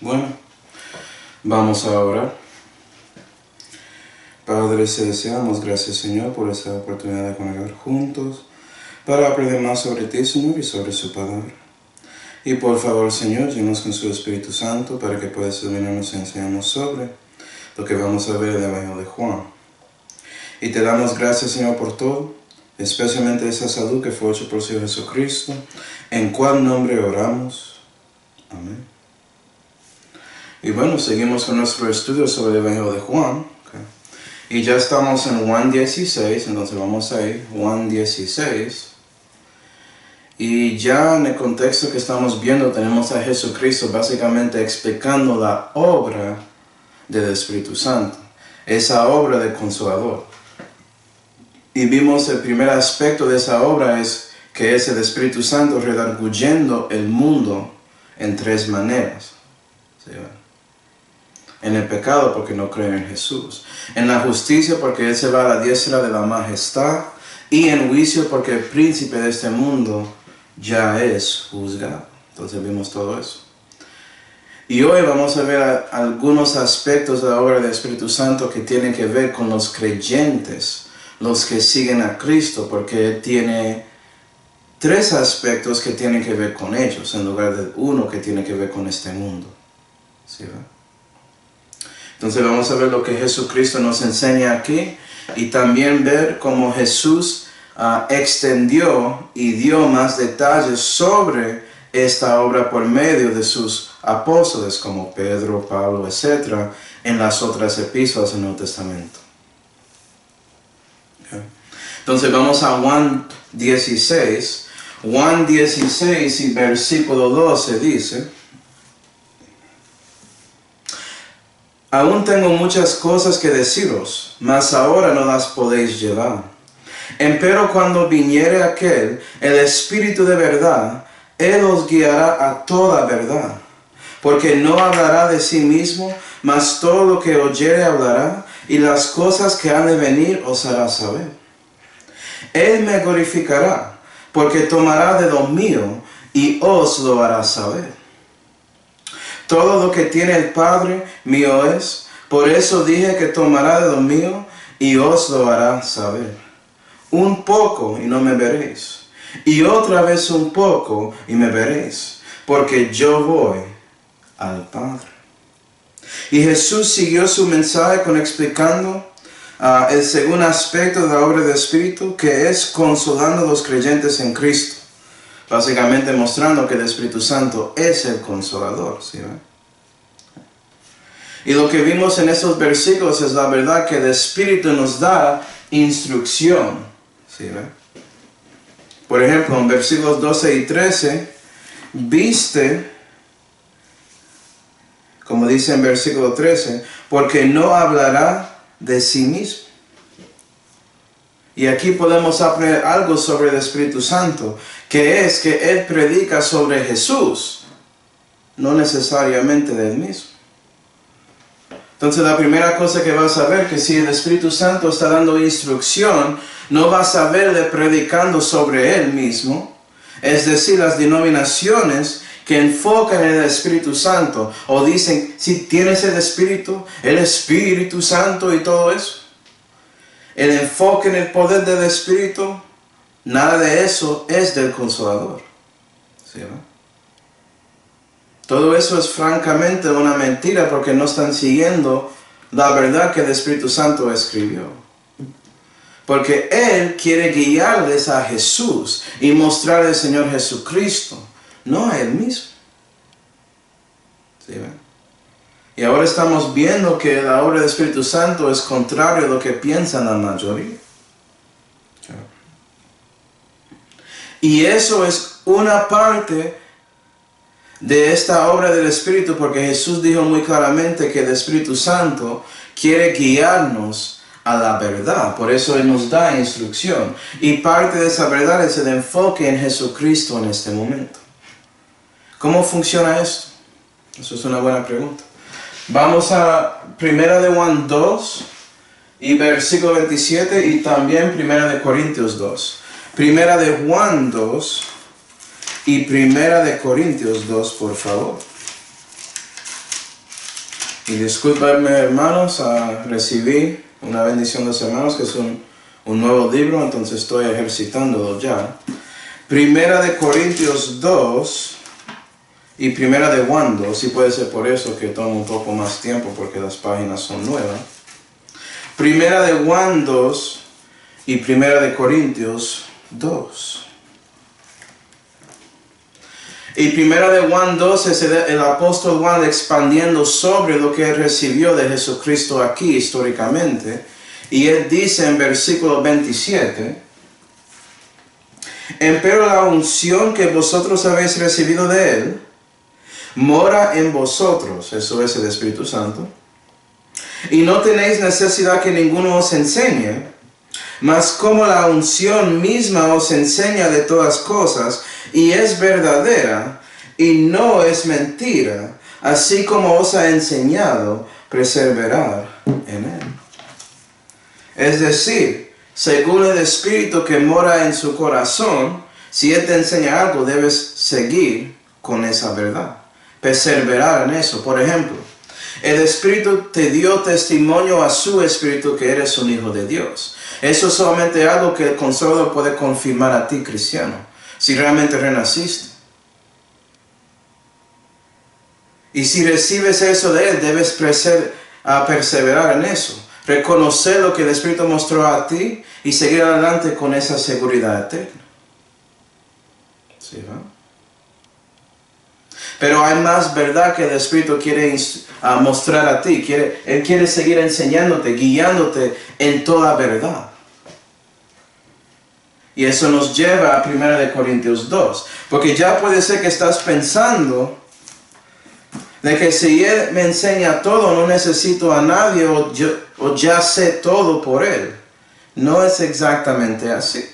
Bueno, vamos a orar. Padre, te deseamos gracias, Señor, por esta oportunidad de congregar juntos para aprender más sobre ti, Señor, y sobre su palabra. Y por favor, Señor, llenos con su Espíritu Santo para que puedas iluminarnos y enseñarnos sobre lo que vamos a ver en el Evangelio de Juan. Y te damos gracias, Señor, por todo, especialmente esa salud que fue hecha por Señor Jesucristo, en cual nombre oramos. Amén. Y bueno, seguimos con nuestro estudio sobre el Evangelio de Juan. Y ya estamos en Juan 16, entonces vamos a ir, Juan 16. Y ya en el contexto que estamos viendo tenemos a Jesucristo básicamente explicando la obra del Espíritu Santo, esa obra del Consolador. Y vimos el primer aspecto de esa obra es que es el Espíritu Santo redarguyendo el mundo en tres maneras. ¿Sí? En el pecado porque no creen en Jesús, en la justicia porque Él se va a la diestra de la majestad, y en juicio porque el príncipe de este mundo ya es juzgado. Entonces vimos todo eso. Y hoy vamos a ver algunos aspectos de la obra del Espíritu Santo que tienen que ver con los creyentes, los que siguen a Cristo, porque Él tiene tres aspectos que tienen que ver con ellos, en lugar de uno que tiene que ver con este mundo. ¿Sí, verdad? Entonces vamos a ver lo que Jesucristo nos enseña aquí y también ver cómo Jesús extendió y dio más detalles sobre esta obra por medio de sus apóstoles como Pedro, Pablo, etc. en las otras epístolas del Nuevo Testamento. Okay. Entonces vamos a Juan 16. Juan 16 y versículo 12 dice: Aún tengo muchas cosas que deciros, mas ahora no las podéis llevar. Empero cuando viniere aquel, el Espíritu de verdad, Él os guiará a toda verdad. Porque no hablará de sí mismo, mas todo lo que oyere hablará, y las cosas que han de venir os hará saber. Él me glorificará, porque tomará de lo mío, y os lo hará saber. Todo lo que tiene el Padre mío es, por eso dije que tomará de lo mío y os lo hará saber. Un poco y no me veréis, y otra vez un poco y me veréis, porque yo voy al Padre. Y Jesús siguió su mensaje explicando el segundo aspecto de la obra del Espíritu, que es consolando a los creyentes en Cristo. Básicamente mostrando que el Espíritu Santo es el Consolador. ¿Sí? Y lo que vimos en esos versículos es la verdad que el Espíritu nos da instrucción. ¿Sí? Por ejemplo, en versículos 12 y 13, viste, como dice en versículo 13, porque no hablará de sí mismo. Y aquí podemos aprender algo sobre el Espíritu Santo, que es que Él predica sobre Jesús, no necesariamente de Él mismo. Entonces la primera cosa que vas a ver, que si el Espíritu Santo está dando instrucción, no vas a verle predicando sobre Él mismo, es decir, las denominaciones que enfocan en el Espíritu Santo, o dicen, si tienes el Espíritu Santo y todo eso. El enfoque en el poder del Espíritu, nada de eso es del Consolador. ¿Sí, no? Todo eso es francamente una mentira porque no están siguiendo la verdad que el Espíritu Santo escribió. Porque Él quiere guiarles a Jesús y mostrarles al Señor Jesucristo, no a Él mismo. ¿Sí, no? Y ahora estamos viendo que la obra del Espíritu Santo es contrario a lo que piensan la mayoría. Y eso es una parte de esta obra del Espíritu, porque Jesús dijo muy claramente que el Espíritu Santo quiere guiarnos a la verdad. Por eso Él nos da instrucción. Y parte de esa verdad es el enfoque en Jesucristo en este momento. ¿Cómo funciona esto? Eso es una buena pregunta. Vamos a 1 de Juan 2 y versículo 27 y también 1 de Corintios 2. 1 de Juan 2 y 1 de Corintios 2, por favor. Y discúlpenme, hermanos, recibí una bendición de los hermanos, que es un nuevo libro, entonces estoy ejercitándolo ya. Primera de Corintios 2 y Primera de Juan 2, y puede ser por eso que toma un poco más tiempo, porque las páginas son nuevas. Primera de Juan 2 y Primera de Corintios 2. Y Primera de Juan 2 es el apóstol Juan expandiendo sobre lo que él recibió de Jesucristo aquí históricamente. Y él dice en versículo 27, empero la unción que vosotros habéis recibido de él, mora en vosotros, eso es el Espíritu Santo, y no tenéis necesidad que ninguno os enseñe, mas como la unción misma os enseña de todas cosas, y es verdadera, y no es mentira, así como os ha enseñado, perseverar en él. Es decir, según el Espíritu que mora en su corazón, si él te enseña algo, debes seguir con esa verdad, perseverar en eso. Por ejemplo, el Espíritu te dio testimonio a su Espíritu que eres un hijo de Dios. Eso es solamente algo que el Consolador puede confirmar a ti, cristiano, si realmente renaciste. Y si recibes eso de él, debes perseverar en eso. Reconocer lo que el Espíritu mostró a ti y seguir adelante con esa seguridad eterna. ¿Sí, va? Pero hay más verdad que el Espíritu quiere mostrar a ti. Él quiere seguir enseñándote, guiándote en toda verdad. Y eso nos lleva a 1 Corintios 2. Porque ya puede ser que estás pensando de que si él me enseña todo, no necesito a nadie o ya sé todo por él. No es exactamente así.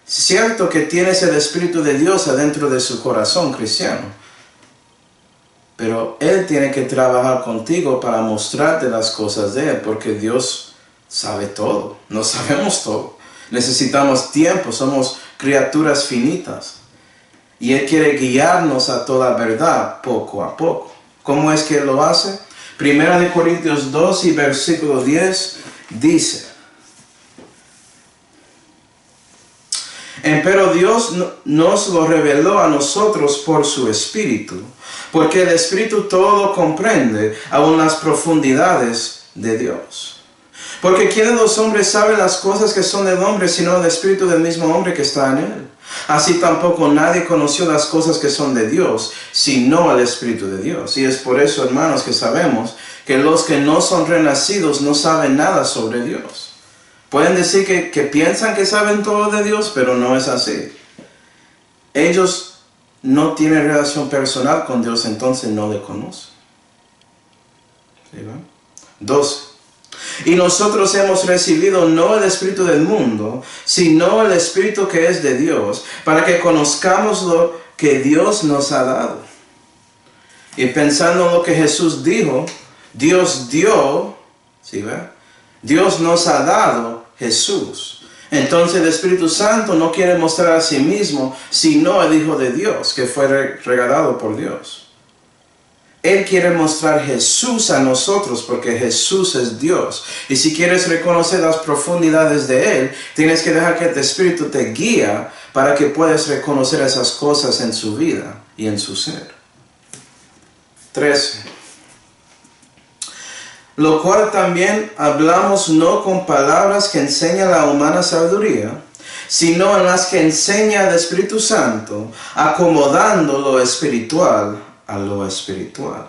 Es cierto que tienes el Espíritu de Dios adentro de su corazón cristiano, pero él tiene que trabajar contigo para mostrarte las cosas de él, porque Dios sabe todo, no sabemos todo. Necesitamos tiempo, somos criaturas finitas. Y él quiere guiarnos a toda verdad poco a poco. ¿Cómo es que él lo hace? 1 Corintios 2 y versículo 10 dice, empero Dios nos lo reveló a nosotros por su Espíritu, porque el Espíritu todo lo comprende, aun las profundidades de Dios. Porque ¿quién de los hombres sabe las cosas que son del hombre, sino el Espíritu del mismo hombre que está en él? Así tampoco nadie conoció las cosas que son de Dios, sino el Espíritu de Dios. Y es por eso, hermanos, que sabemos que los que no son renacidos no saben nada sobre Dios. Pueden decir que piensan que saben todo de Dios, pero no es así. Ellos no tienen relación personal con Dios, entonces no le conocen. ¿Sí, va? 12. Y nosotros hemos recibido no el Espíritu del mundo, sino el Espíritu que es de Dios, para que conozcamos lo que Dios nos ha dado. Y pensando en lo que Jesús dijo, Dios dio, ¿sí ve? Dios nos ha dado Jesús. Entonces el Espíritu Santo no quiere mostrar a sí mismo, sino el Hijo de Dios, que fue regalado por Dios. Él quiere mostrar Jesús a nosotros porque Jesús es Dios. Y si quieres reconocer las profundidades de Él, tienes que dejar que el Espíritu te guía para que puedas reconocer esas cosas en su vida y en su ser. 13. Lo cual también hablamos no con palabras que enseña la humana sabiduría, sino en las que enseña el Espíritu Santo, acomodando lo espiritual a lo espiritual.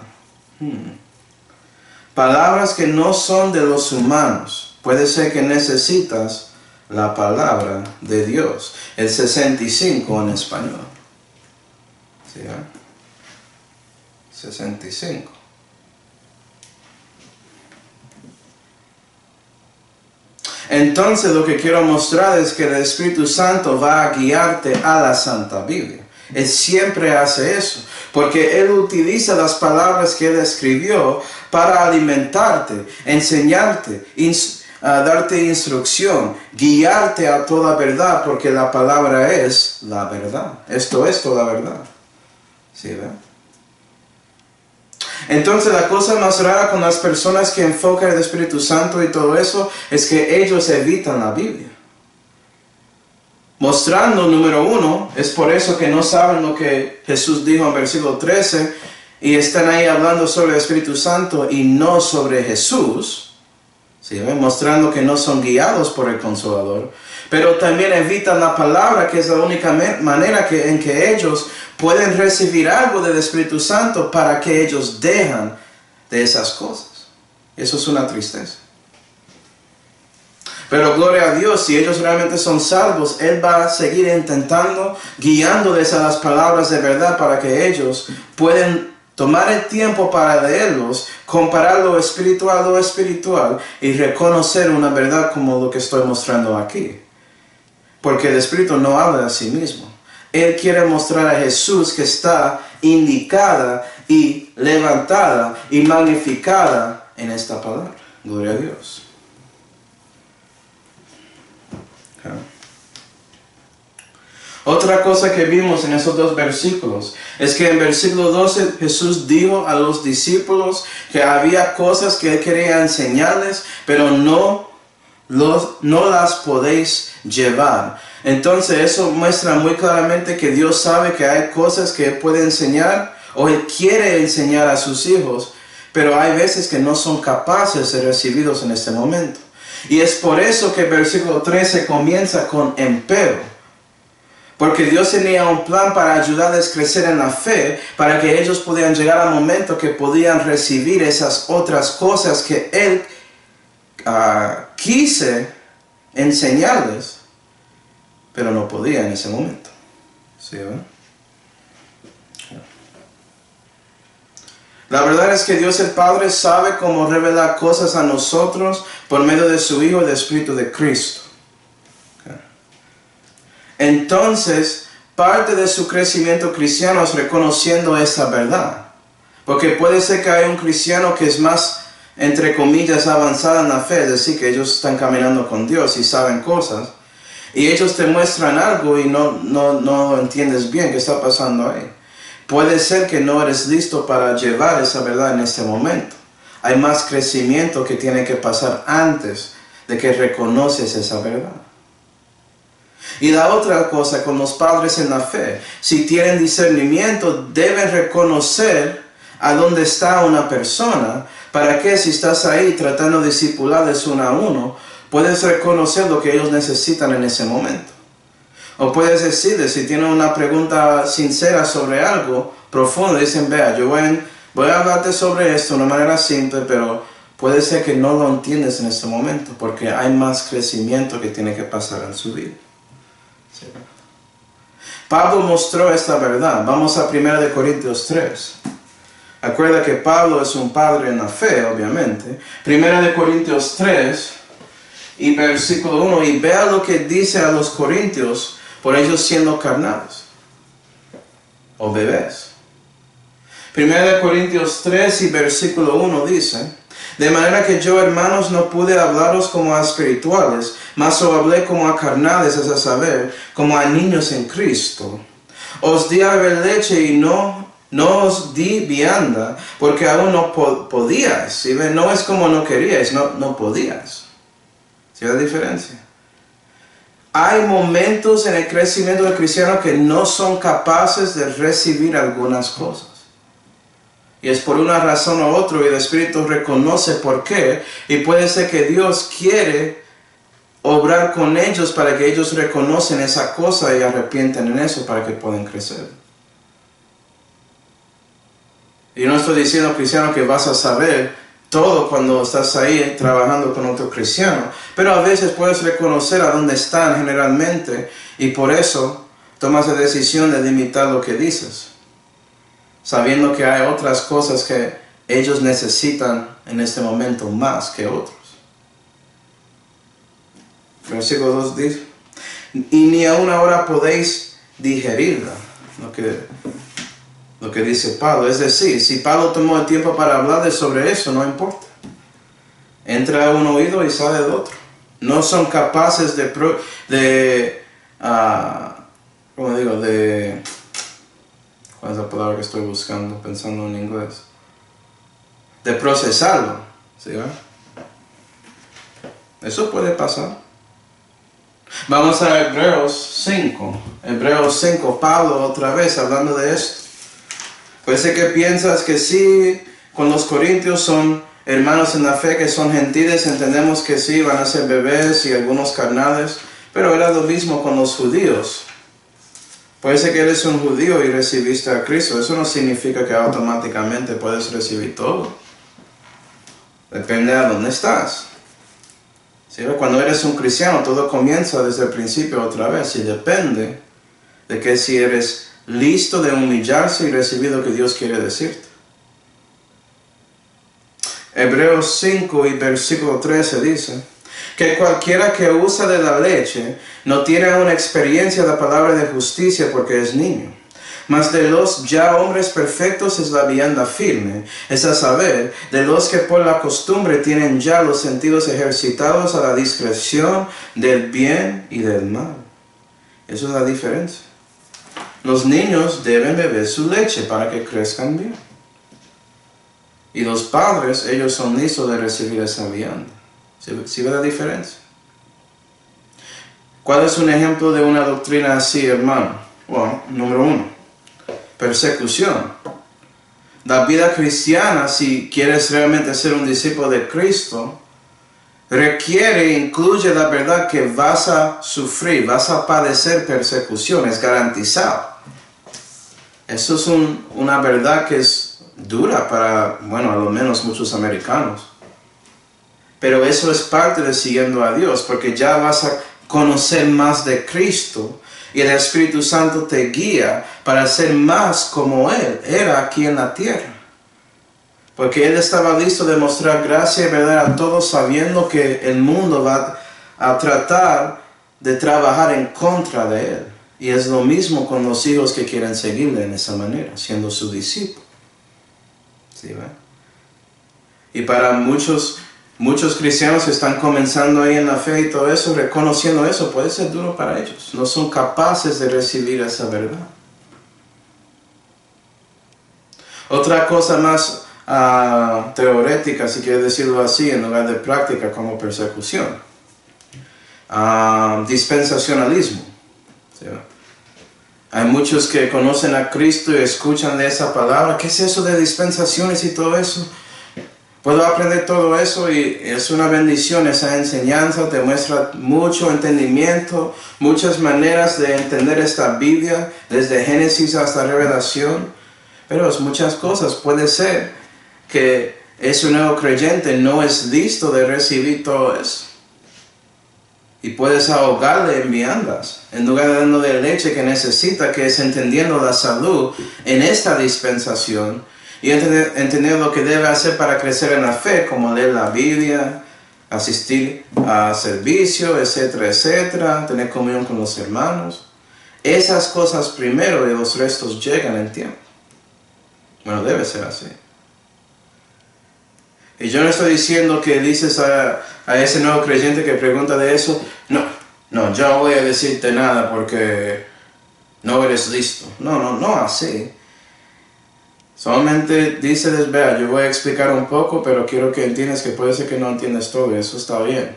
Palabras que no son de los humanos. Puede ser que necesitas la palabra de Dios. El 65 en español. ¿Sí, 65. Entonces lo que quiero mostrar es que el Espíritu Santo va a guiarte a la Santa Biblia. Él siempre hace eso, porque Él utiliza las palabras que Él escribió para alimentarte, enseñarte, darte instrucción, guiarte a toda verdad, porque la palabra es la verdad. Esto es toda verdad. ¿Sí, ve? Entonces la cosa más rara con las personas que enfocan el Espíritu Santo y todo eso es que ellos evitan la Biblia. Mostrando, número 1, es por eso que no saben lo que Jesús dijo en versículo 13 y están ahí hablando sobre el Espíritu Santo y no sobre Jesús. ¿Sí? Mostrando que no son guiados por el Consolador. Pero también evitan la palabra, que es la única manera en que ellos pueden recibir algo del Espíritu Santo para que ellos dejan de esas cosas. Eso es una tristeza. Pero gloria a Dios, si ellos realmente son salvos, Él va a seguir intentando, guiándoles a las palabras de verdad para que ellos puedan tomar el tiempo para leerlos, comparar lo espiritual y reconocer una verdad como lo que estoy mostrando aquí. Porque el Espíritu no habla de sí mismo. Él quiere mostrar a Jesús que está indicada y levantada y magnificada en esta palabra. Gloria a Dios. Otra cosa que vimos en esos dos versículos es que en versículo 12 Jesús dijo a los discípulos que había cosas que Él quería enseñarles, pero no las podéis llevar. Entonces eso muestra muy claramente que Dios sabe que hay cosas que Él puede enseñar o Él quiere enseñar a sus hijos, pero hay veces que no son capaces de recibirlos en este momento. Y es por eso que el versículo 13 comienza con empero. Porque Dios tenía un plan para ayudarles a crecer en la fe, para que ellos pudieran llegar al momento que podían recibir esas otras cosas que Él quise enseñarles, pero no podía en ese momento. ¿Sí, verdad? La verdad es que Dios el Padre sabe cómo revelar cosas a nosotros por medio de su Hijo, el Espíritu de Cristo. Entonces, parte de su crecimiento cristiano es reconociendo esa verdad. Porque puede ser que haya un cristiano que es más, entre comillas, avanzado en la fe, es decir, que ellos están caminando con Dios y saben cosas, y ellos te muestran algo y no entiendes bien qué está pasando ahí. Puede ser que no eres listo para llevar esa verdad en este momento. Hay más crecimiento que tiene que pasar antes de que reconoces esa verdad. Y la otra cosa con los padres en la fe, si tienen discernimiento, deben reconocer a dónde está una persona, para que si estás ahí tratando de discipularles uno a uno, puedes reconocer lo que ellos necesitan en ese momento. O puedes decirles, si tienen una pregunta sincera sobre algo profundo, dicen, vea, yo voy a hablarte sobre esto de una manera simple, pero puede ser que no lo entiendes en este momento, porque hay más crecimiento que tiene que pasar en su vida. ¿Sí? Pablo mostró esta verdad. Vamos a 1 Corintios 3. Acuerda que Pablo es un padre en la fe, obviamente. 1 Corintios 3 y versículo 1. Y vea lo que dice a los corintios por ellos siendo carnales o bebés. 1 Corintios 3 y versículo 1 dice: de manera que yo, hermanos, no pude hablaros como a espirituales, mas os hablé como a carnales, es a saber, como a niños en Cristo. Os di a beber leche y no os di vianda, porque aún no podíais. ¿Sí? No es como no queríais, no podíais. ¿Sí la diferencia? Hay momentos en el crecimiento del cristiano que no son capaces de recibir algunas cosas. Y es por una razón u otra, y el Espíritu reconoce por qué. Y puede ser que Dios quiere obrar con ellos para que ellos reconocen esa cosa y arrepienten en eso para que puedan crecer. Y no estoy diciendo, cristiano, que vas a saber todo cuando estás ahí trabajando con otro cristiano. Pero a veces puedes reconocer a dónde están generalmente. Y por eso tomas la decisión de limitar lo que dices, sabiendo que hay otras cosas que ellos necesitan en este momento más que otros. Versículo 2 dice: y ni aún ahora podéis digerirla. Lo que dice Pablo. Es decir, si Pablo tomó el tiempo para hablar sobre eso, no importa. Entra a un oído y sale del otro. No son capaces ¿cuál es la palabra que estoy buscando? Pensando en inglés. de procesarlo. ¿Sí va? Eso puede pasar. Vamos a Hebreos 5. Hebreos 5, Pablo otra vez hablando de esto. Puede ser que piensas que sí, con los corintios son hermanos en la fe que son gentiles, entendemos que sí, van a ser bebés y algunos carnales, pero era lo mismo con los judíos. Puede ser que eres un judío y recibiste a Cristo, eso no significa que automáticamente puedes recibir todo. Depende de dónde estás. ¿Sí? Cuando eres un cristiano, todo comienza desde el principio otra vez y depende de que si eres listo de humillarse y recibir lo que Dios quiere decirte. Hebreos 5 y versículo 13 dice que cualquiera que usa de la leche no tiene una experiencia de la palabra de justicia porque es niño. Mas de los ya hombres perfectos es la vianda firme, es a saber, de los que por la costumbre tienen ya los sentidos ejercitados a la discreción del bien y del mal. Eso es la diferencia. Los niños deben beber su leche para que crezcan bien. Y los padres, ellos son listos de recibir esa vianda. ¿Sí ve la diferencia? ¿Cuál es un ejemplo de una doctrina así, hermano? Bueno, número 1, persecución. La vida cristiana, si quieres realmente ser un discípulo de Cristo, requiere, incluye la verdad que vas a sufrir, vas a padecer persecución, es garantizado. Eso es una verdad que es dura para, bueno, a lo menos muchos americanos. Pero eso es parte de siguiendo a Dios, porque ya vas a conocer más de Cristo y el Espíritu Santo te guía para ser más como Él era aquí en la tierra. Porque Él estaba listo de mostrar gracia y verdad a todos, sabiendo que el mundo va a tratar de trabajar en contra de Él. Y es lo mismo con los hijos que quieren seguirle en esa manera, siendo su discípulo. ¿Sí, ve? Y para muchos cristianos que están comenzando ahí en la fe y todo eso, reconociendo eso, puede ser duro para ellos. No son capaces de recibir esa verdad. Otra cosa más teorética, si quieres decirlo así, en lugar de práctica, como persecución. Dispensacionalismo. ¿Sí? Hay muchos que conocen a Cristo y escuchan de esa palabra. ¿Qué es eso de dispensaciones y todo eso? Puedo aprender todo eso y es una bendición esa enseñanza, te muestra mucho entendimiento, muchas maneras de entender esta Biblia, desde Génesis hasta Revelación, pero es muchas cosas. Puede ser que ese nuevo creyente no es listo de recibir todo eso. Y puedes ahogarle en viandas, en lugar de dándole leche que necesita, que es entendiendo la salud en esta dispensación, y entender lo que debe hacer para crecer en la fe, como leer la Biblia, asistir a servicio, etcétera, etcétera, tener comunión con los hermanos. Esas cosas primero y los restos llegan en tiempo. Bueno, debe ser así. Y yo no estoy diciendo que dices a ese nuevo creyente que pregunta de eso, no, yo no voy a decirte nada porque no eres listo. No así. Solamente dices, vea, yo voy a explicar un poco, pero quiero que entiendas que puede ser que no entiendes todo, y eso está bien.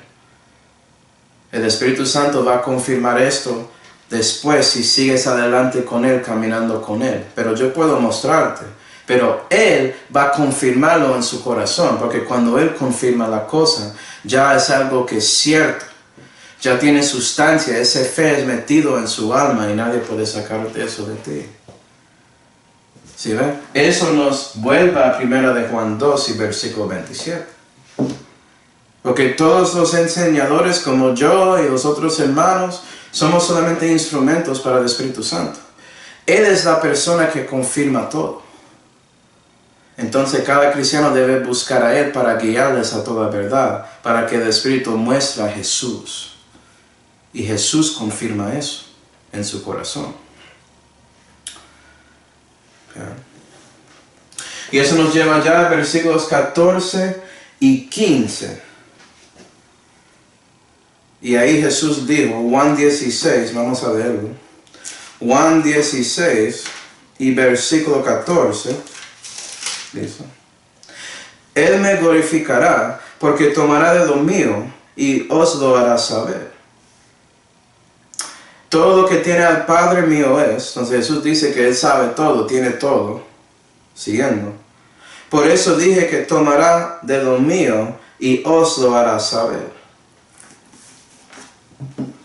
El Espíritu Santo va a confirmar esto después si sigues adelante con Él, caminando con Él. Pero yo puedo mostrarte. Pero Él va a confirmarlo en su corazón, porque cuando Él confirma la cosa, ya es algo que es cierto. Ya tiene sustancia, ese fe es metido en su alma y nadie puede sacarte eso de ti. ¿Sí ven? Eso nos vuelve a 1 de Juan 2 y versículo 27. Porque todos los enseñadores como yo y los otros hermanos somos solamente instrumentos para el Espíritu Santo. Él es la persona que confirma todo. Entonces cada cristiano debe buscar a Él para guiarles a toda verdad, para que el Espíritu muestre a Jesús. Y Jesús confirma eso en su corazón. Y eso nos lleva ya a versículos 14 y 15. Y ahí Jesús dijo, Juan 16, vamos a leerlo. Juan 16 y versículo 14. Dice, Él me glorificará, porque tomará de lo mío y os lo hará saber. Todo lo que tiene al Padre mío es. Entonces Jesús dice que Él sabe todo, tiene todo. Siguiendo. Por eso dije que tomará de lo mío y os lo hará saber.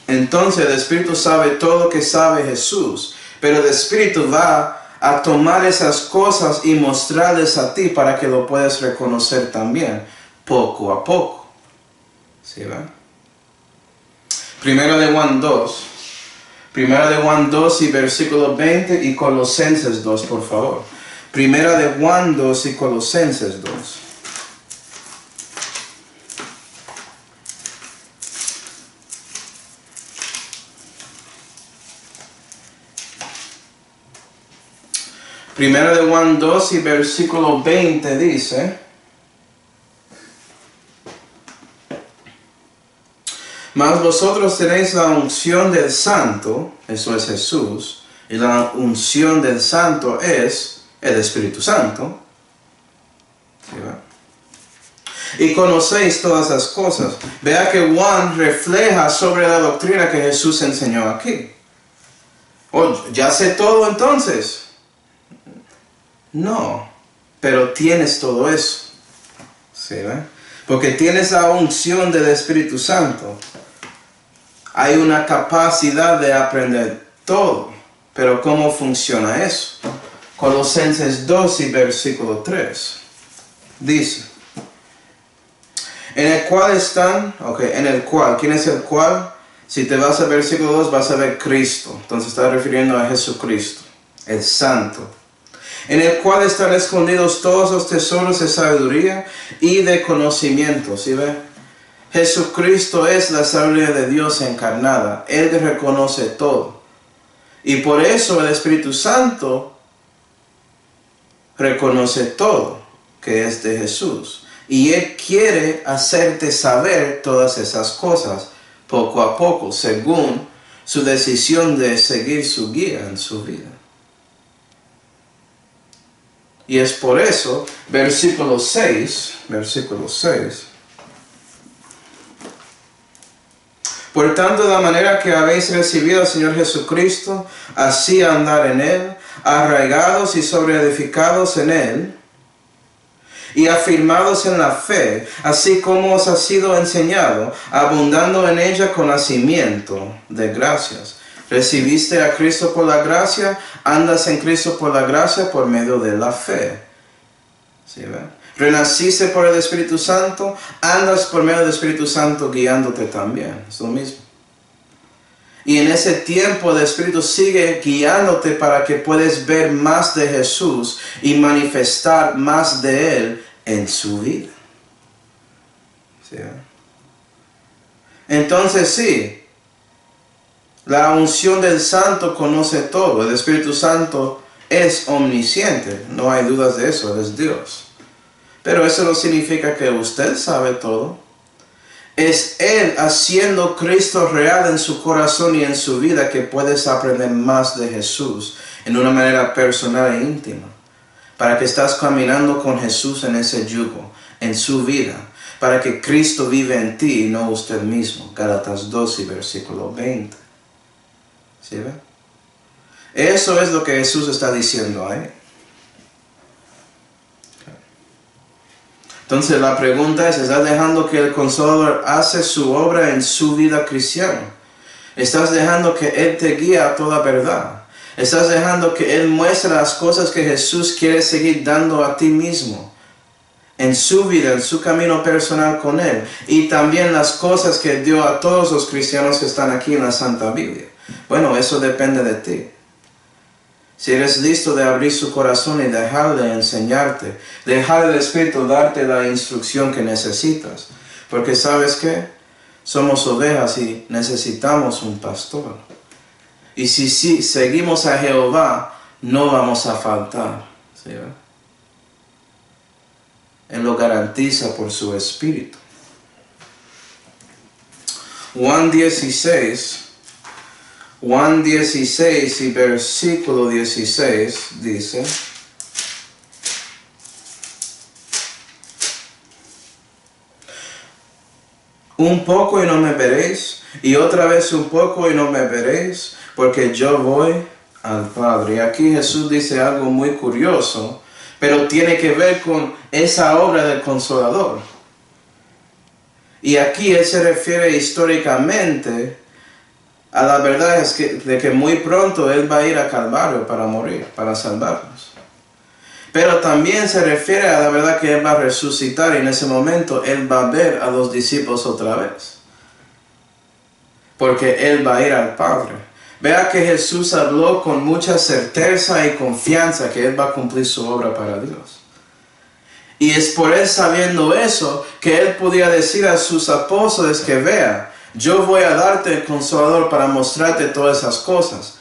Entonces el Espíritu sabe todo lo que sabe Jesús, pero el Espíritu va a tomar esas cosas y mostrarles a ti para que lo puedas reconocer también, poco a poco. ¿Sí ven? Primero de Juan 2. Primera de Juan 2 y versículo 20 y Colosenses 2, por favor. Primera de Juan 2 y Colosenses 2. Primera de Juan 2 y versículo 20 dice: Mas vosotros tenéis la unción del Santo, eso es Jesús, y la unción del Santo es el Espíritu Santo. ¿Sí? Y conocéis todas las cosas. Vea que Juan refleja sobre la doctrina que Jesús enseñó aquí. Oh, ¿ya sé todo entonces? No, pero tienes todo eso. ¿Sí? Porque tienes la unción del Espíritu Santo. Hay una capacidad de aprender todo. Pero ¿cómo funciona eso? Colosenses 2 y versículo 3. Dice: en el cual están, en el cual, ¿quién es el cual? Si te vas al versículo 2 vas a ver Cristo. Entonces está refiriendo a Jesucristo, el Santo. En el cual están escondidos todos los tesoros de sabiduría y de conocimiento. ¿Sí ve? Jesucristo es la sabiduría de Dios encarnada. Él reconoce todo. Y por eso el Espíritu Santo reconoce todo que es de Jesús. Y Él quiere hacerte saber todas esas cosas poco a poco, según su decisión de seguir su guía en su vida. Y es por eso, versículo 6. Por tanto, de la manera que habéis recibido al Señor Jesucristo, así andar en Él, arraigados y sobreedificados en Él, y afirmados en la fe, así como os ha sido enseñado, abundando en ella con nacimiento de gracias. Recibiste a Cristo por la gracia, andas en Cristo por la gracia por medio de la fe. ¿Sí ven? Renaciste por el Espíritu Santo, andas por medio del Espíritu Santo guiándote también. Es lo mismo. Y en ese tiempo el Espíritu sigue guiándote para que puedas ver más de Jesús y manifestar más de Él en su vida. ¿Sí? Entonces sí, la unción del Santo conoce todo. El Espíritu Santo es omnisciente. No hay dudas de eso, Él es Dios. Pero eso no significa que usted sabe todo. Es Él haciendo Cristo real en su corazón y en su vida que puedes aprender más de Jesús en una manera personal e íntima. Para que estás caminando con Jesús en ese yugo, en su vida. Para que Cristo vive en ti y no usted mismo. Gálatas 2 y versículo 20. ¿Sí ve? Eso es lo que Jesús está diciendo ahí. Entonces la pregunta es, ¿estás dejando que el Consolador hace su obra en su vida cristiana? ¿Estás dejando que Él te guíe a toda verdad? ¿Estás dejando que Él muestre las cosas que Jesús quiere seguir dando a ti mismo? En su vida, en su camino personal con Él. Y también las cosas que dio a todos los cristianos que están aquí en la Santa Biblia. Bueno, eso depende de ti. Si eres listo de abrir su corazón y dejarle enseñarte, dejar el Espíritu darte la instrucción que necesitas. Porque ¿sabes qué? Somos ovejas y necesitamos un pastor. Y si seguimos a Jehová, no vamos a faltar. ¿Sí? Él lo garantiza por su Espíritu. Juan 16 y versículo 16 dice: Un poco y no me veréis, y otra vez un poco y no me veréis, porque yo voy al Padre. Y aquí Jesús dice algo muy curioso, pero tiene que ver con esa obra del Consolador. Y aquí Él se refiere históricamente a la verdad de que muy pronto Él va a ir a Calvario para morir, para salvarnos. Pero también se refiere a la verdad que Él va a resucitar y en ese momento Él va a ver a los discípulos otra vez. Porque Él va a ir al Padre. Vea que Jesús habló con mucha certeza y confianza que Él va a cumplir su obra para Dios. Y es por Él sabiendo eso que Él podía decir a sus apóstoles que vea, yo voy a darte el Consolador para mostrarte todas esas cosas.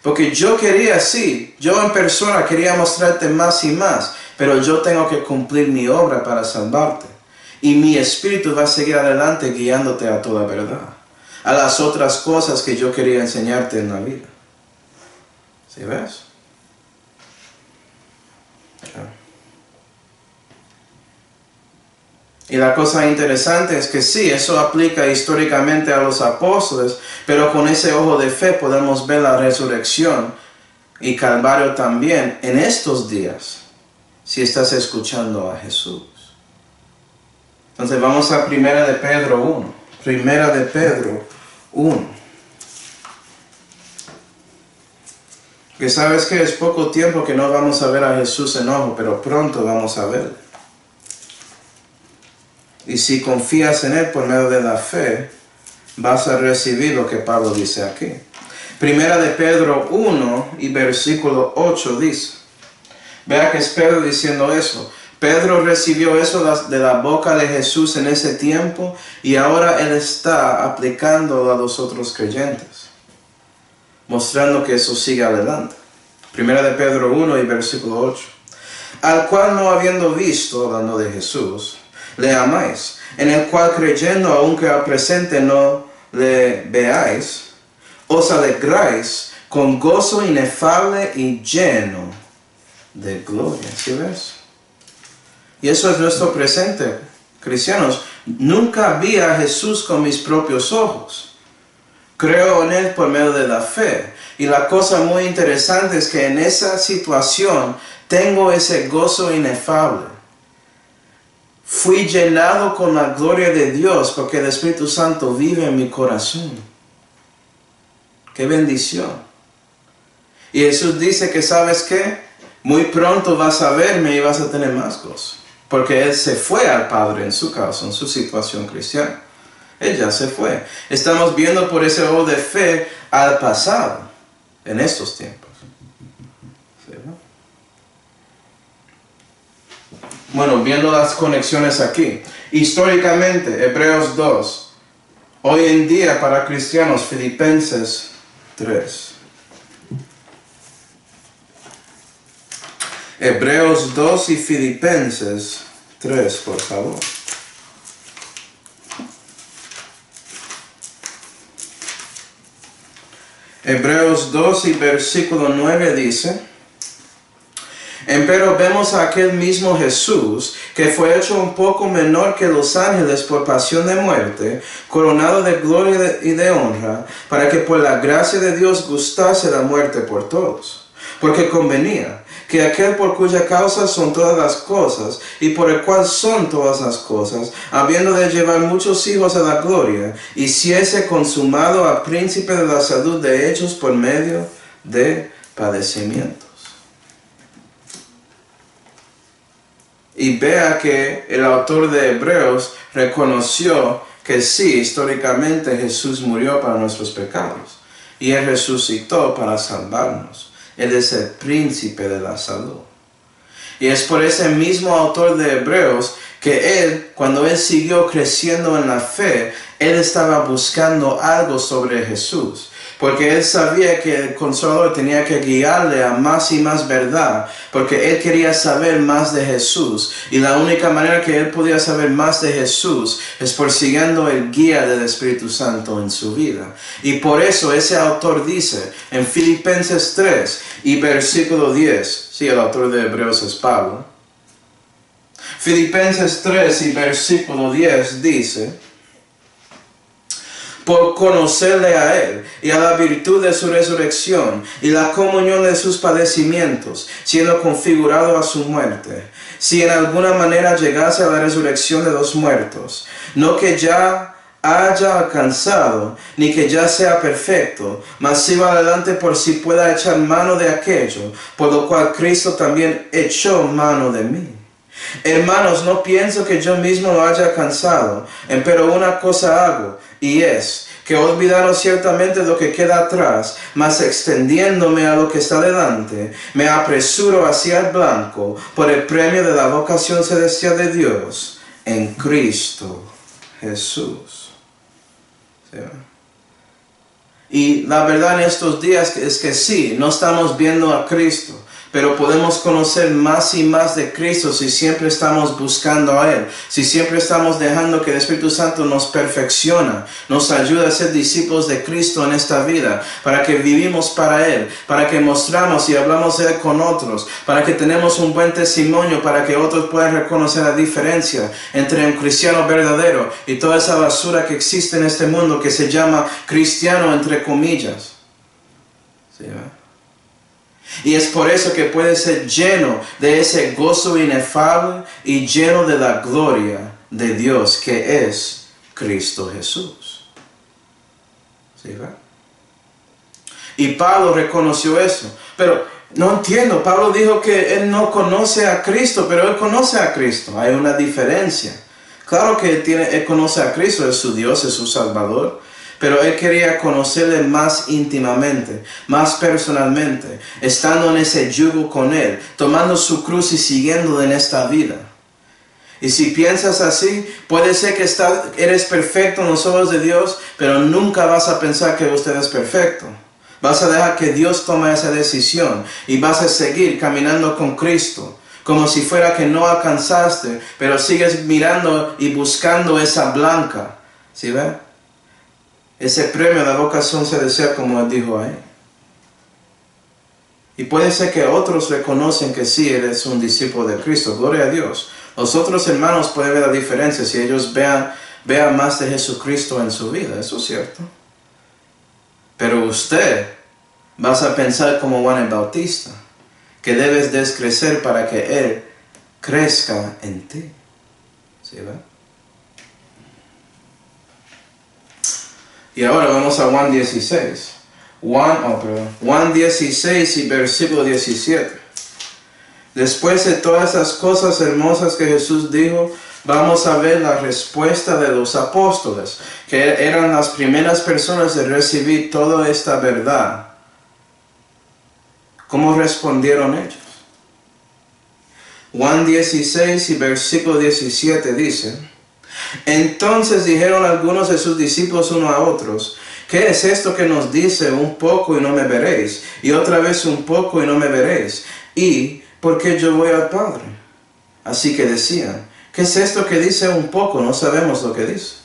Porque yo quería, sí, yo en persona quería mostrarte más y más, pero yo tengo que cumplir mi obra para salvarte. Y mi Espíritu va a seguir adelante guiándote a toda verdad, a las otras cosas que yo quería enseñarte en la vida. ¿Sí ves? Y la cosa interesante es que sí, eso aplica históricamente a los apóstoles, pero con ese ojo de fe podemos ver la resurrección y Calvario también en estos días, si estás escuchando a Jesús. Entonces vamos a Primera de Pedro 1. Primera de Pedro 1. Que sabes que es poco tiempo que no vamos a ver a Jesús en ojo, pero pronto vamos a verlo. Y si confías en Él por medio de la fe, vas a recibir lo que Pablo dice aquí. Primera de Pedro 1 y versículo 8 dice. Vea que es Pedro diciendo eso. Pedro recibió eso de la boca de Jesús en ese tiempo y ahora Él está aplicándolo a los otros creyentes, mostrando que eso sigue adelante. Primera de Pedro 1 y versículo 8. Al cual no habiendo visto, hablando de Jesús, le amáis, en el cual creyendo, aunque al presente no le veáis, os alegráis con gozo inefable y lleno de gloria. ¿Sí ves? Y eso es nuestro presente, cristianos. Nunca vi a Jesús con mis propios ojos. Creo en Él por medio de la fe. Y la cosa muy interesante es que en esa situación tengo ese gozo inefable. Fui llenado con la gloria de Dios porque el Espíritu Santo vive en mi corazón. ¡Qué bendición! Y Jesús dice que, ¿sabes qué? Muy pronto vas a verme y vas a tener más gozo. Porque Él se fue al Padre en su caso, en su situación cristiana. Él ya se fue. Estamos viendo por ese ojo de fe al pasado en estos tiempos. ¿Sí, no? Bueno, viendo las conexiones aquí. Históricamente, Hebreos 2. Hoy en día, para cristianos, Filipenses 3. Hebreos 2 y Filipenses 3, por favor. Hebreos 2 y versículo 9 dice: Empero vemos a aquel mismo Jesús, que fue hecho un poco menor que los ángeles por pasión de muerte, coronado de gloria y de honra, para que por la gracia de Dios gustase la muerte por todos. Porque convenía que aquel por cuya causa son todas las cosas, y por el cual son todas las cosas, habiendo de llevar muchos hijos a la gloria, hiciese consumado al príncipe de la salud de ellos por medio de padecimientos. Y vea que el autor de Hebreos reconoció que sí, históricamente Jesús murió para nuestros pecados. Y Él resucitó para salvarnos. Él es el príncipe de la salud. Y es por ese mismo autor de Hebreos que Él, cuando Él siguió creciendo en la fe, Él estaba buscando algo sobre Jesús. Porque Él sabía que el Consolador tenía que guiarle a más y más verdad. Porque Él quería saber más de Jesús. Y la única manera que Él podía saber más de Jesús es por siguiendo el guía del Espíritu Santo en su vida. Y por eso ese autor dice en Filipenses 3 y versículo 10. Sí, el autor de Hebreos es Pablo. Filipenses 3 y versículo 10 dice: por conocerle a Él y a la virtud de su resurrección y la comunión de sus padecimientos, siendo configurado a su muerte, si en alguna manera llegase a la resurrección de los muertos, no que ya haya alcanzado, ni que ya sea perfecto, mas siga adelante por si pueda echar mano de aquello, por lo cual Cristo también echó mano de mí. Hermanos, no pienso que yo mismo lo haya alcanzado, pero una cosa hago, y es que olvidando ciertamente lo que queda atrás, mas extendiéndome a lo que está delante, me apresuro hacia el blanco por el premio de la vocación celestial de Dios en Cristo Jesús. ¿Sí? Y la verdad en estos días es que sí, no estamos viendo a Cristo, pero podemos conocer más y más de Cristo si siempre estamos buscando a Él, si siempre estamos dejando que el Espíritu Santo nos perfecciona, nos ayuda a ser discípulos de Cristo en esta vida, para que vivimos para Él, para que mostramos y hablamos de Él con otros, para que tenemos un buen testimonio, para que otros puedan reconocer la diferencia entre un cristiano verdadero y toda esa basura que existe en este mundo que se llama cristiano entre comillas. ¿Sí, y es por eso que puede ser lleno de ese gozo inefable y lleno de la gloria de Dios que es Cristo Jesús. ¿Sí, va? Y Pablo reconoció eso. Pero no entiendo, Pablo dijo que él no conoce a Cristo, pero él conoce a Cristo. Hay una diferencia. Claro que él conoce a Cristo, es su Dios, es su Salvador. Pero él quería conocerle más íntimamente, más personalmente, estando en ese yugo con Él, tomando su cruz y siguiéndole en esta vida. Y si piensas así, puede ser que eres perfecto en los ojos de Dios, pero nunca vas a pensar que usted es perfecto. Vas a dejar que Dios tome esa decisión y vas a seguir caminando con Cristo, como si fuera que no alcanzaste, pero sigues mirando y buscando esa blanca. ¿Sí ve? Ese premio de la vocación celestial, como él dijo ahí. Y puede ser que otros reconocen que sí, eres un discípulo de Cristo. Gloria a Dios. Los otros hermanos pueden ver la diferencia si ellos vean más de Jesucristo en su vida. Eso es cierto. Pero usted vas a pensar como Juan el Bautista, que debes descrecer para que Él crezca en ti. ¿Sí, va? Y ahora vamos a Juan 16. Juan 16 y versículo 17. Después de todas esas cosas hermosas que Jesús dijo, vamos a ver la respuesta de los apóstoles, que eran las primeras personas de recibir toda esta verdad. ¿Cómo respondieron ellos? Juan 16 y versículo 17 dice: entonces dijeron algunos de sus discípulos unos a otros: ¿qué es esto que nos dice un poco y no me veréis? Y otra vez un poco y no me veréis. ¿Y por qué yo voy al Padre? Así que decían: ¿qué es esto que dice un poco? No sabemos lo que dice.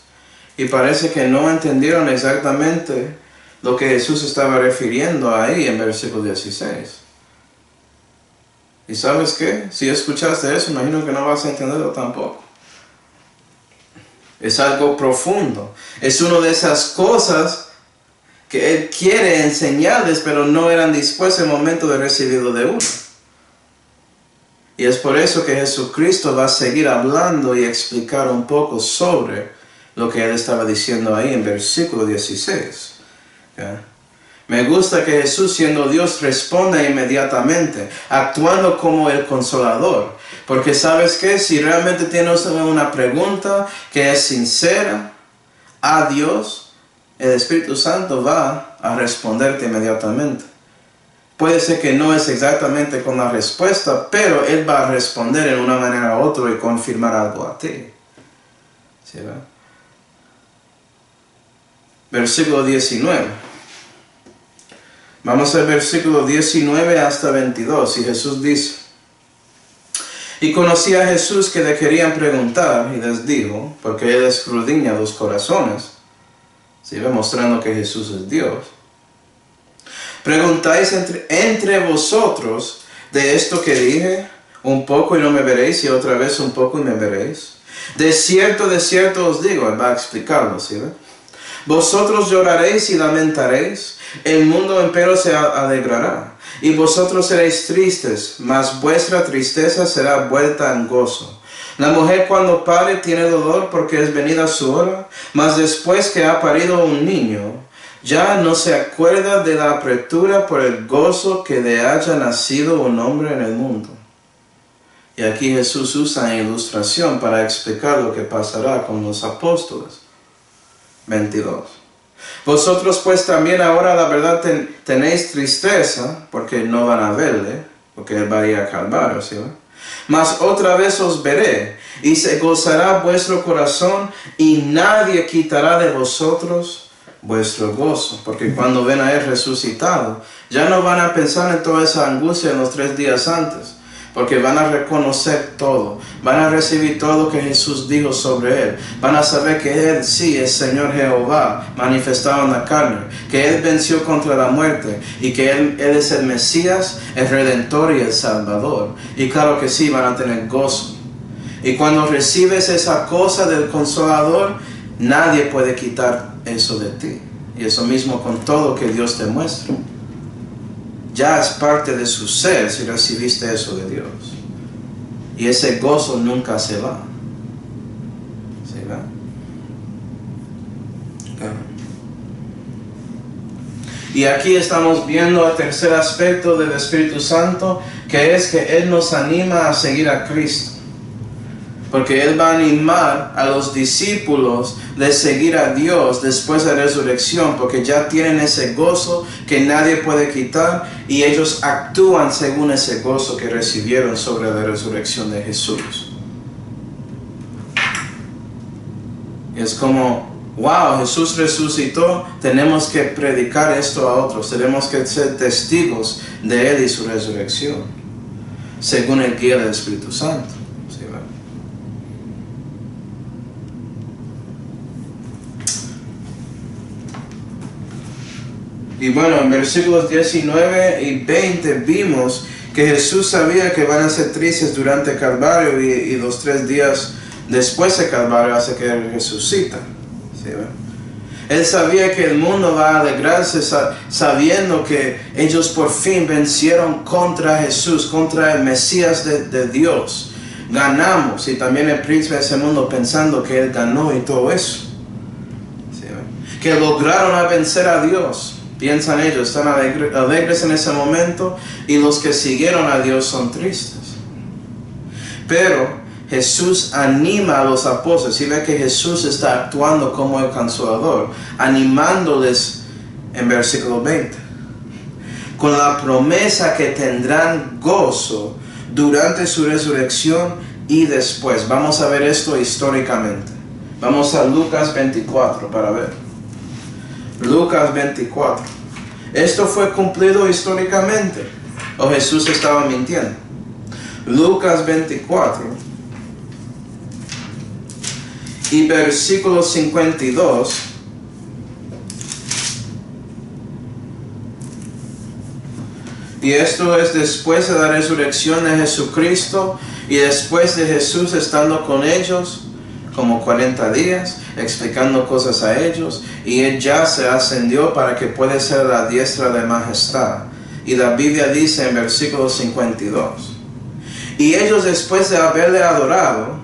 Y parece que no entendieron exactamente lo que Jesús estaba refiriendo ahí en versículo 16. ¿Y sabes qué? Si escuchaste eso, imagino que no vas a entenderlo tampoco. Es algo profundo. Es una de esas cosas que Él quiere enseñarles, pero no eran dispuestos en el momento de recibirlo de uno. Y es por eso que Jesucristo va a seguir hablando y explicar un poco sobre lo que Él estaba diciendo ahí en versículo 16. ¿Ya? Me gusta que Jesús, siendo Dios, responda inmediatamente, actuando como el Consolador. Porque ¿sabes qué? Si realmente tienes una pregunta que es sincera a Dios, el Espíritu Santo va a responderte inmediatamente. Puede ser que no es exactamente con la respuesta, pero Él va a responder en una manera u otra y confirmar algo a ti. ¿Sí, va? Versículo 19. Vamos al versículo 19 hasta 22. Y Jesús dice: y conocía a Jesús que le querían preguntar, y les dijo, porque Él escudriña los corazones, ¿sí? Mostrando que Jesús es Dios. Preguntáis entre vosotros de esto que dije, un poco y no me veréis, y otra vez un poco y me veréis. De cierto os digo, Él va a explicarlo, ¿sí? Vosotros lloraréis y lamentaréis, el mundo empero se alegrará. Y vosotros seréis tristes, mas vuestra tristeza será vuelta en gozo. La mujer cuando pare tiene dolor porque es venida su hora, mas después que ha parido un niño, ya no se acuerda de la apretura por el gozo que le haya nacido un hombre en el mundo. Y aquí Jesús usa ilustración para explicar lo que pasará con los apóstoles. 22. Vosotros pues también ahora la verdad tenéis tristeza, porque no van a verle, porque él va a ir a Calvario, ¿sí? Mas otra vez os veré, y se gozará vuestro corazón, y nadie quitará de vosotros vuestro gozo. Porque cuando ven a él resucitado, ya no van a pensar en toda esa angustia en los 3 días antes, porque van a reconocer todo, van a recibir todo lo que Jesús dijo sobre él, van a saber que él sí es Señor Jehová, manifestado en la carne, que él venció contra la muerte, y que él es el Mesías, el Redentor y el Salvador, y claro que sí, van a tener gozo. Y cuando recibes esa cosa del Consolador, nadie puede quitar eso de ti, y eso mismo con todo que Dios te muestra. Ya es parte de su ser si recibiste eso de Dios. Y ese gozo nunca se va. ¿Se va? Y aquí estamos viendo el tercer aspecto del Espíritu Santo, que es que Él nos anima a seguir a Cristo. Porque Él va a animar a los discípulos de seguir a Dios después de la resurrección, porque ya tienen ese gozo que nadie puede quitar, y ellos actúan según ese gozo que recibieron sobre la resurrección de Jesús. Y es como, wow, Jesús resucitó, tenemos que predicar esto a otros, tenemos que ser testigos de Él y su resurrección, según el guía del Espíritu Santo. Y bueno, en versículos 19 y 20 vimos que Jesús sabía que van a ser tristes durante el Calvario y los 3 días después del Calvario hasta que Él resucita. ¿Sí? Él sabía que el mundo va a alegrarse sabiendo que ellos por fin vencieron contra Jesús, contra el Mesías de Dios. Ganamos, y también el príncipe de ese mundo pensando que Él ganó y todo eso. ¿Sí? Que lograron vencer a Dios. Piensan ellos, están alegres en ese momento, y los que siguieron a Dios son tristes. Pero Jesús anima a los apóstoles, y ve que Jesús está actuando como el Consolador, animándoles en versículo 20, con la promesa que tendrán gozo durante su resurrección y después. Vamos a ver esto históricamente. Vamos a Lucas 24 para ver. Lucas 24. ¿Esto fue cumplido históricamente o Jesús estaba mintiendo? Lucas 24 y versículo 52. Y esto es después de la resurrección de Jesucristo y después de Jesús estando con ellos como 40 días, explicando cosas a ellos, y Él ya se ascendió para que pueda ser a la diestra de majestad. Y la Biblia dice en versículo 52, y ellos después de haberle adorado,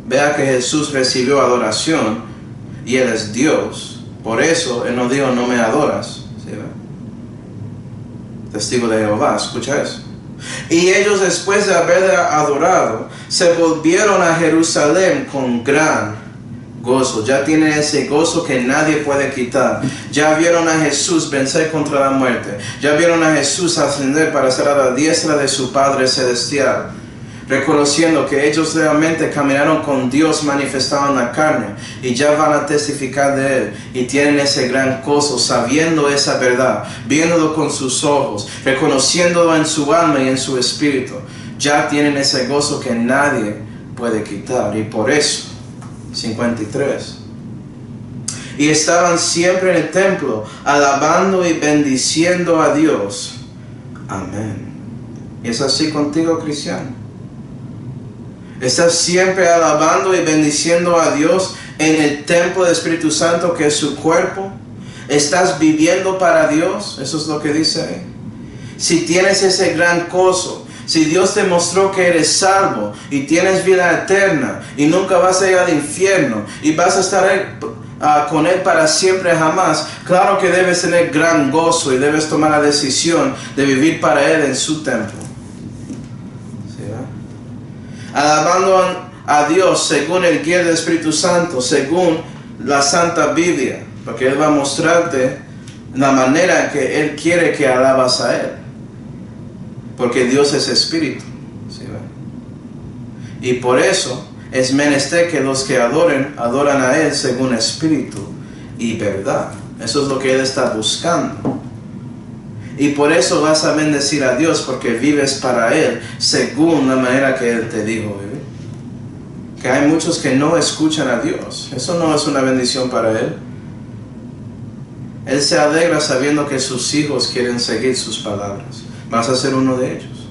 vea que Jesús recibió adoración, y Él es Dios, por eso Él no dijo no me adoras, ¿sí? Testigo de Jehová, escucha eso. Y ellos después de haberle adorado, se volvieron a Jerusalén con gran gozo. Ya tienen ese gozo que nadie puede quitar. Ya vieron a Jesús vencer contra la muerte. Ya vieron a Jesús ascender para estar a la diestra de su Padre Celestial. Reconociendo que ellos realmente caminaron con Dios manifestado en la carne. Y ya van a testificar de Él. Y tienen ese gran gozo, sabiendo esa verdad. Viéndolo con sus ojos. Reconociéndolo en su alma y en su espíritu. Ya tienen ese gozo que nadie puede quitar. Y por eso, 53. Y estaban siempre en el templo, alabando y bendiciendo a Dios. Amén. ¿Y es así contigo, cristiano? ¿Estás siempre alabando y bendiciendo a Dios en el templo del Espíritu Santo que es su cuerpo? ¿Estás viviendo para Dios? Eso es lo que dice ahí. Si tienes ese gran gozo, si Dios te mostró que eres salvo y tienes vida eterna y nunca vas a ir al infierno y vas a estar con Él para siempre jamás, claro que debes tener gran gozo y debes tomar la decisión de vivir para Él en su templo. ¿Sí, alabando a Dios según el guía del Espíritu Santo, según la Santa Biblia, porque Él va a mostrarte la manera que Él quiere que alabas a Él. Porque Dios es Espíritu. ¿Sí, y por eso es menester que los que adoran a Él según Espíritu y verdad. Eso es lo que Él está buscando. Y por eso vas a bendecir a Dios, porque vives para Él según la manera que Él te dijo vivir. Que hay muchos que no escuchan a Dios. Eso no es una bendición para Él. Él se alegra sabiendo que sus hijos quieren seguir sus palabras. Vas a ser uno de ellos.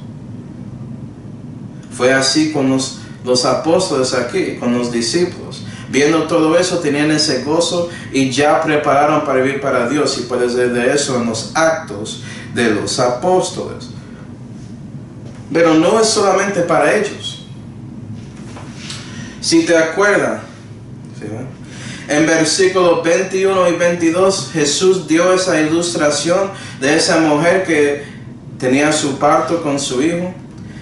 Fue así con los apóstoles aquí, con los discípulos. Viendo todo eso, tenían ese gozo y ya prepararon para vivir para Dios. Y puedes ver de eso en los actos de los apóstoles. Pero no es solamente para ellos. Si te acuerdas, ¿sí, en versículos 21 y 22, Jesús dio esa ilustración de esa mujer que tenía su parto con su hijo.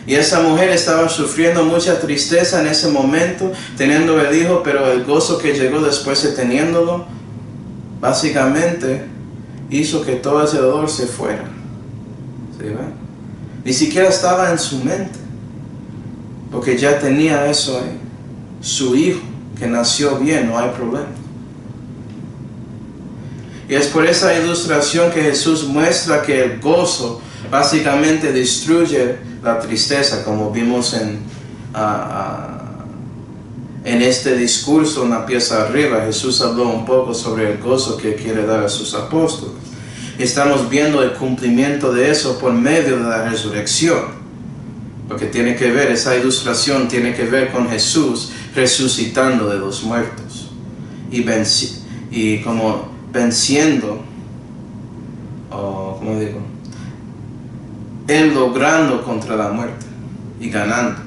Y esa mujer estaba sufriendo mucha tristeza en ese momento, teniendo el hijo, pero el gozo que llegó después de teniéndolo, básicamente hizo que todo ese dolor se fuera. ¿Sí, ni siquiera estaba en su mente, porque ya tenía eso ahí. Su hijo, que nació bien, no hay problema. Y es por esa ilustración que Jesús muestra que el gozo básicamente destruye la tristeza, como vimos en este discurso en la pieza arriba. Jesús habló un poco sobre el gozo que quiere dar a sus apóstoles. Y estamos viendo el cumplimiento de eso por medio de la resurrección. Porque tiene que ver, esa ilustración tiene que ver con Jesús resucitando de los muertos. Y como venciendo, ¿cómo digo? Él logrando contra la muerte y ganando.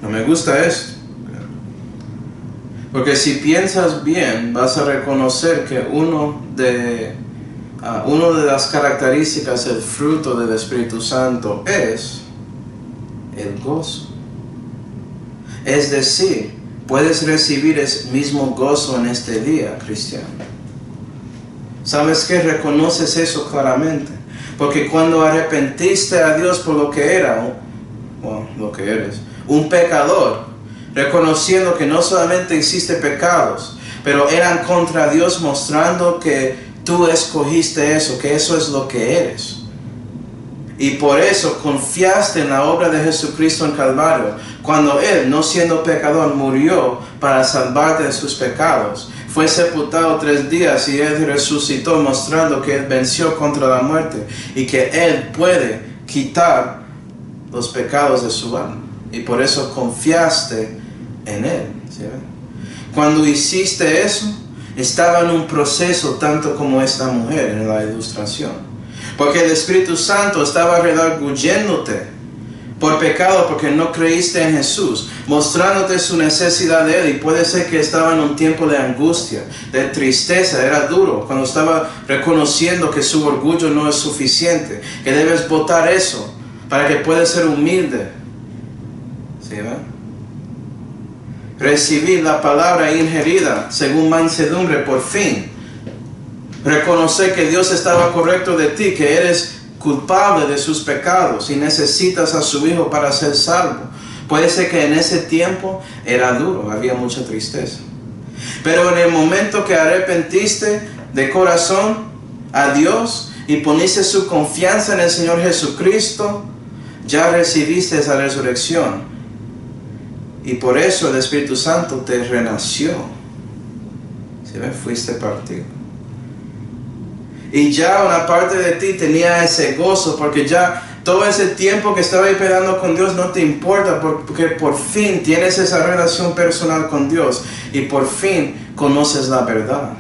No me gusta esto. Porque si piensas bien, vas a reconocer que uno de las características del fruto del Espíritu Santo es el gozo. Es decir, puedes recibir el mismo gozo en este día, cristiano. ¿Sabes qué? Reconoces eso claramente. Porque cuando arrepentiste a Dios por lo que era, lo que eres, un pecador, reconociendo que no solamente hiciste pecados, pero eran contra Dios, mostrando que tú escogiste eso, que eso es lo que eres. Y por eso confiaste en la obra de Jesucristo en Calvario, cuando Él, no siendo pecador, murió para salvarte de sus pecados. Fue sepultado 3 días y Él resucitó, mostrando que Él venció contra la muerte y que Él puede quitar los pecados de su alma. Y por eso confiaste en Él. ¿Sí? Cuando hiciste eso, estaba en un proceso tanto como esta mujer en la ilustración. Porque el Espíritu Santo estaba redarguyéndote por pecado, porque no creíste en Jesús, mostrándote su necesidad de Él. Y puede ser que estaba en un tiempo de angustia, de tristeza, era duro, cuando estaba reconociendo que su orgullo no es suficiente, que debes botar eso para que puedas ser humilde. ¿Sí, recibir la palabra ingerida según mansedumbre por fin. Reconocer que Dios estaba correcto de ti, que eres culpable de sus pecados y necesitas a su Hijo para ser salvo. Puede ser que en ese tiempo era duro, había mucha tristeza. Pero en el momento que arrepentiste de corazón a Dios y poniste su confianza en el Señor Jesucristo, ya recibiste esa resurrección. Y por eso el Espíritu Santo te renació. ¿Sí ves? Fuiste partido. Y ya una parte de ti tenía ese gozo, porque ya Todo ese tiempo que estaba esperando con Dios no te importa porque por fin tienes esa relación personal con Dios y por fin conoces la verdad.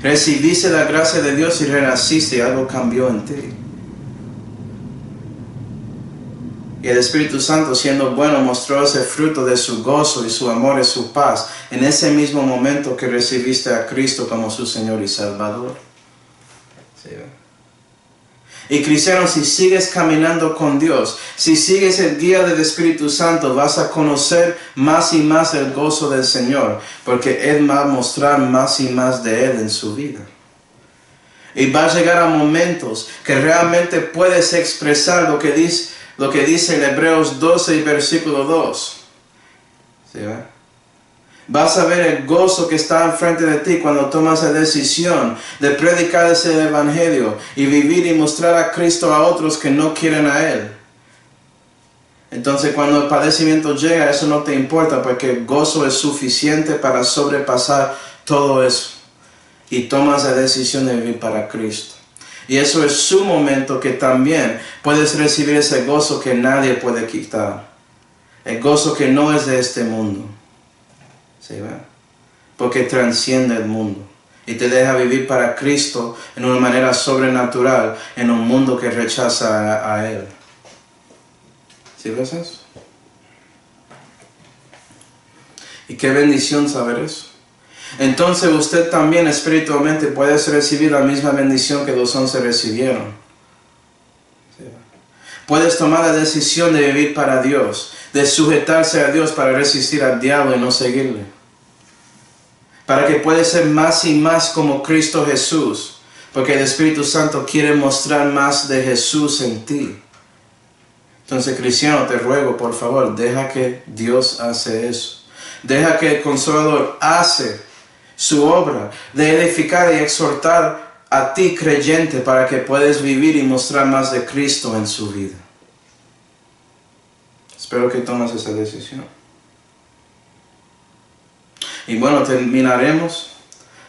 Recibiste la gracia de Dios y renaciste y algo cambió en ti. Y el Espíritu Santo, siendo bueno, mostró ese fruto de su gozo y su amor y su paz en ese mismo momento que recibiste a Cristo como su Señor y Salvador. ¿Sí? Y cristiano, si sigues caminando con Dios, si sigues el guía del Espíritu Santo, vas a conocer más y más el gozo del Señor, porque Él va a mostrar más y más de Él en su vida. Y va a llegar a momentos que realmente puedes expresar lo que dice en Hebreos 12 y versículo 2. ¿Sí, vas a ver el gozo que está enfrente de ti cuando tomas la decisión de predicar ese evangelio y vivir y mostrar a Cristo a otros que no quieren a Él. Entonces cuando el padecimiento llega, eso no te importa porque el gozo es suficiente para sobrepasar todo eso. Y tomas la decisión de vivir para Cristo. Y eso es su momento que también puedes recibir ese gozo que nadie puede quitar. El gozo que no es de este mundo. ¿Sí, ve? Porque trasciende el mundo. Y te deja vivir para Cristo en una manera sobrenatural en un mundo que rechaza a Él. ¿Sí ves eso? Y qué bendición saber eso. Entonces usted también espiritualmente puede recibir la misma bendición que los 11 recibieron. ¿Sí? Puedes tomar la decisión de vivir para Dios, de sujetarse a Dios para resistir al diablo y no seguirle. Para que puedas ser más y más como Cristo Jesús, porque el Espíritu Santo quiere mostrar más de Jesús en ti. Entonces, cristiano, te ruego, por favor, deja que Dios hace eso. Deja que el Consolador hace su obra de edificar y exhortar a ti creyente para que puedas vivir y mostrar más de Cristo en su vida. Espero que tomes esa decisión. Y bueno, terminaremos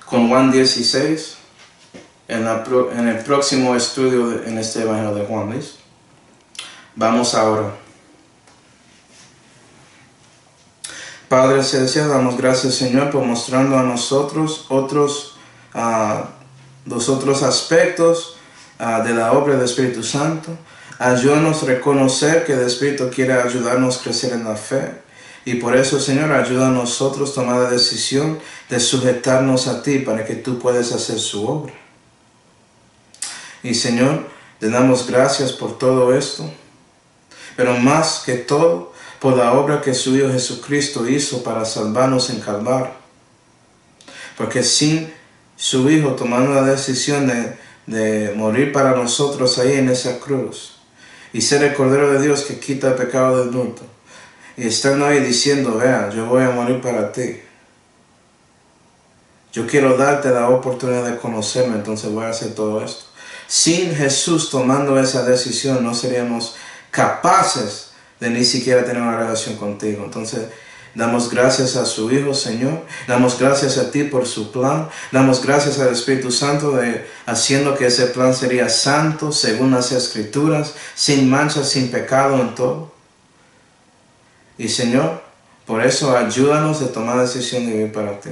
con Juan 16 en el próximo estudio en este Evangelio de Juan. ¿Listo? Vamos ahora. Padre Celestial, damos gracias, Señor, por mostrando a nosotros los otros aspectos de la obra del Espíritu Santo. Ayúdanos a reconocer que el Espíritu quiere ayudarnos a crecer en la fe. Y por eso, Señor, ayuda a nosotros a tomar la decisión de sujetarnos a ti para que tú puedas hacer su obra. Y, Señor, te damos gracias por todo esto. Pero más que todo, por la obra que su Hijo Jesucristo hizo para salvarnos en Calvario. Porque sin su Hijo tomando la decisión de morir para nosotros ahí en esa cruz, y ser el Cordero de Dios que quita el pecado del mundo, y estando ahí diciendo, vea, yo voy a morir para ti. Yo quiero darte la oportunidad de conocerme, entonces voy a hacer todo esto. Sin Jesús tomando esa decisión, no seríamos capaces de ni siquiera tener una relación contigo. Entonces, damos gracias a su Hijo, Señor. Damos gracias a ti por su plan. Damos gracias al Espíritu Santo haciendo que ese plan sería santo, según las Escrituras, sin mancha, sin pecado en todo. Y, Señor, por eso ayúdanos a tomar la decisión de vivir para ti.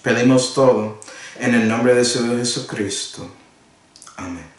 Pedimos todo en el nombre de su Hijo Jesucristo. Amén.